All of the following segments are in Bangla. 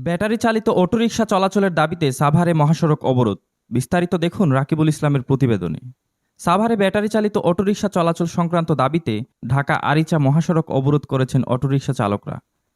ব্যাটারি চালিত অটোরিকশা চলাচলের দাবিতে সাভারে মহাসড়ক অবরোধ। বিস্তারিত দেখুন রাকিবুল ইসলামের প্রতিবেদনে। সাভারে ব্যাটারি চালিত অটোরিকশা চলাচল সংক্রান্ত দাবিতে ঢাকা আরিচা মহাসড়ক অবরোধ করেছেন অটোরিকশা চালকরা।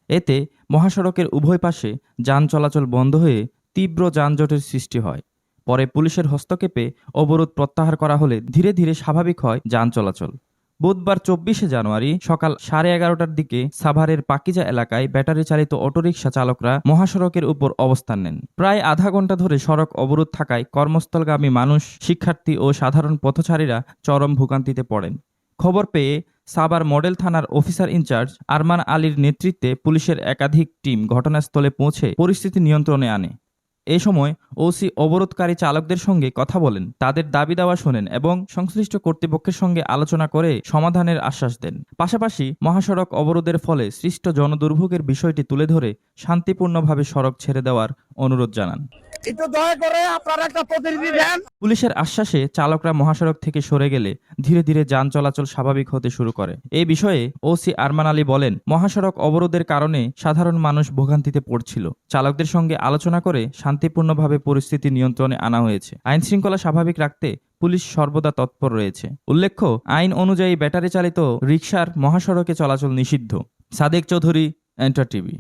এতে মহাসড়কের উভয় পাশে যান চলাচল বন্ধ হয়ে তীব্র যানজটের সৃষ্টি হয়। পরে পুলিশের হস্তক্ষেপে অবরোধ প্রত্যাহার করা হলে ধীরে ধীরে স্বাভাবিক হয় যান চলাচল। বুধবার 24শে জানুয়ারি সকাল 11:30টার দিকে সাভারের পাকিজা এলাকায় ব্যাটারি চালিত অটোরিকশা চালকরা মহাসড়কের উপর অবস্থান নেন। প্রায় আধা ঘন্টা ধরে সড়ক অবরোধ থাকায় কর্মস্থলগামী মানুষ, শিক্ষার্থী ও সাধারণ পথচারীরা চরম ভোগান্তিতে পড়েন। খবর পেয়ে সাভার মডেল থানার অফিসার ইনচার্জ আরমান আলীর নেতৃত্বে পুলিশের একাধিক টিম ঘটনাস্থলে পৌঁছে পরিস্থিতি নিয়ন্ত্রণে আনে। এ সময় ওসি অবরোধকারী চালকদের সঙ্গে কথা বলেন, তাদের দাবি দাওয়া শোনেন এবং সংশ্লিষ্ট কর্তৃপক্ষের সঙ্গে আলোচনা করে সমাধানের আশ্বাস দেন। পাশাপাশি মহাসড়ক অবরোধের ফলে সৃষ্ট জনদুর্ভোগের বিষয়টি তুলে ধরে শান্তিপূর্ণভাবে সড়ক ছেড়ে দেওয়ার অনুরোধ জানান। একটু দয়া করে আপনারা একটা প্রতিনিধি দেন। পুলিশের আশ্বাসে চালকরা মহাসড়ক থেকে সরে গেলে ধীরে ধীরে যান চলাচল স্বাভাবিক হতে শুরু করে। এই বিষয়ে ওসি আরমান আলী বলেন, মহাসড়ক অবরোধের কারণে সাধারণ মানুষ ভোগান্তিতে পড়ছিল। চালকদের সঙ্গে আলোচনা করে শান্তিপূর্ণভাবে পরিস্থিতি নিয়ন্ত্রণে আনা হয়েছে। আইন শৃঙ্খলা স্বাভাবিক রাখতে পুলিশ সর্বদা তৎপর রয়েছে। উল্লেখ্য, আইন অনুযায়ী ব্যাটারি চালিত রিকশার মহাসড়কে চলাচল নিষিদ্ধ। Sadek Chowdhury, enter TV.